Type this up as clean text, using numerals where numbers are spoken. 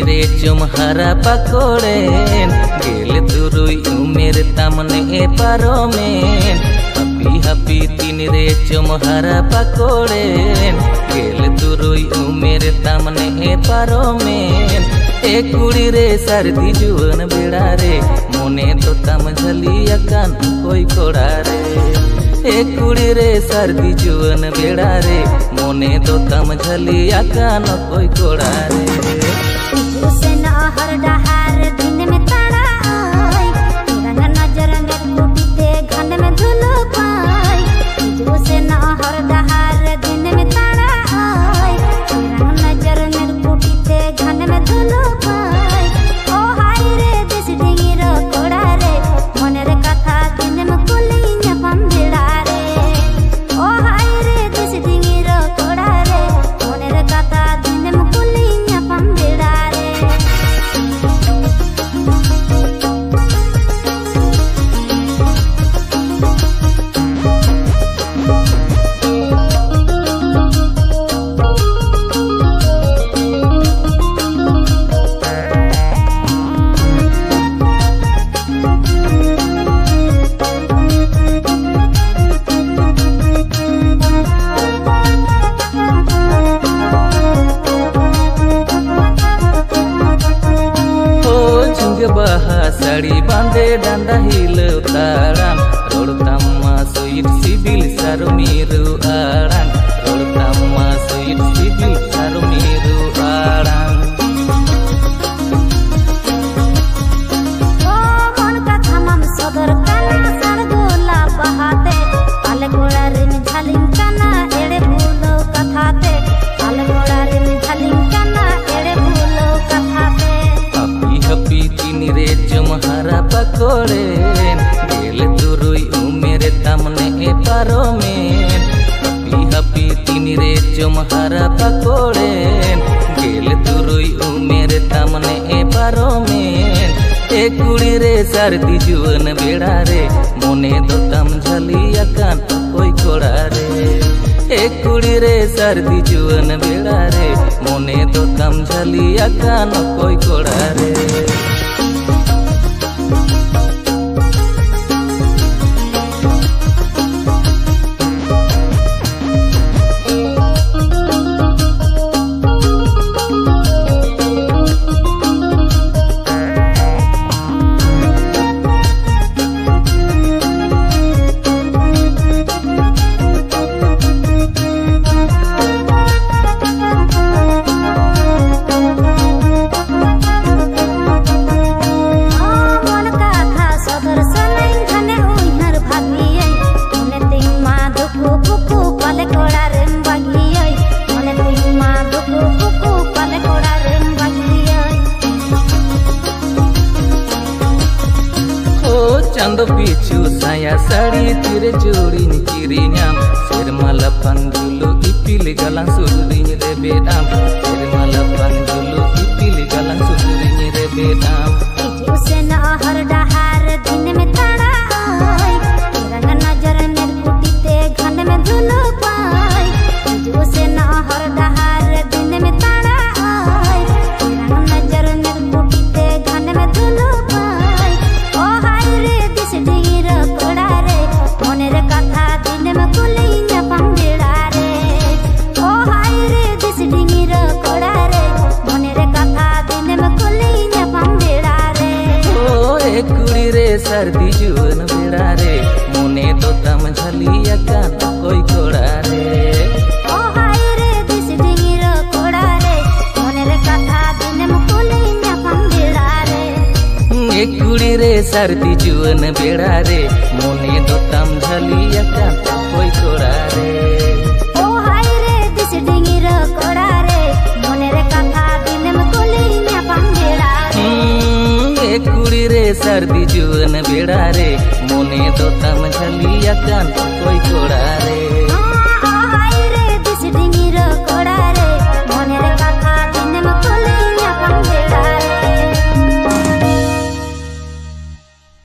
रे चुम हरा पकोड़ेन गेल तुरुई उमेर तामने ए पारोमेन हपी हपी तीन रे चुम हरा पकोड़ेन गेल तुरुई उमेर तामने ए पारोमेन ए कुड़ी रे सर्दी जुवन बेड़ा रे मोने तो तम झली अकान कोई कोड़ा रे ए कुड़ी रे सर्दी जुवन बेड़ा रे मोने तो तम झली अकान कोई कोड़ा रे हर डहार दिन में ताड़ा आई रंग नजर में कुटीते घन में धुलो पाई जो से ना हर डहार दिन में ताड़ा आई रंग नजर में कुटीते घन में धुलो पाई ओ हाय रे दिस डिंगी रो कोड़ा रे मन रे कथा दिन में कुली न्यापम बेड़ा रे ओ हाय रे दिस डिंगी रो कोड़ा रे मन रे कथा दिन में कुली न्यापम बेड़ा रे बहा साड़ी बांधे डांडा हिल ताड़ाम रोड़तामा सुइट सिबिल सारो मीरू आड़ांग रोड़तामा सुइट सिबिल सारो मीरू आड़ांग ओ मन का थमम सदर काना सर गोला बहाते पाले गोड़ा रे झालिम काना एड़े भूलो कथाते पाले गोड़ा रे झालिम काना एड़े भूलो कथाते हपी तीन रे चुम हरा पकोड़ेन गेल तुरुई उमेर तामने ए पारोमेन हपी हपी तीन रे चुम हरा पकोड़ेन गेल तुरुई उमेर तामने ए पारोमेन ए कुड़ी रे सर्दी जुवन बेड़ा रे मोने दो तम झली अकान कोई कोड़ा रे ए कुड़ी रे सर्दी जुवन बेड़ा रे मोने तो तम झली अकान कोई कोड़ा रे चांदो पीछू साया साड़ी तिरे जोड़ी निचिरी न्याम सिरमाला पंजुलु इपिल गलां सुरिኝ रे बेदाम सिरमाला पंजुलु इपिल गलां सुरिኝ रे बेदाम से ना हर डहार दिन में ताड़ा आई रंग नजर में कुटीते घन में धुलो पाई जो से ना हर डहार दिन में ताड़ा आई रंग नजर में कुटीते घन में धुलो पाई ओ हाय रे दिस डिंगी रो कोड़ा रे मन रे कथा दिन में कुली न्यापम बेड़ा रे ओ हाय रे दिस डिंगी रो कोड़ा रे मन रे कथा दिन में कुली न्यापम बेड़ा रे ए कुड़ी रे सर्दी जुवन बेड़ा रे मोने तो तम झली अकान कोई कोड़ा रे ओ हाय रे दिस डिंगी रो कोड़ा रे मन रे कथा दिन में कुली न्यापम बेड़ा रे ए कुड़ी रे सर्दी जुवन बेड़ा रे मोने तो तम झली अकान कोई कोड़ा रे ओ हाय रे दिस डिंगी रो कोड़ा रे मन रे कथा दिन में कुली न्यापम बेड़ा रे ए कुड़ी रे सर्दी जुवन बेड़ा रे मोने तो तम झली अकान कोई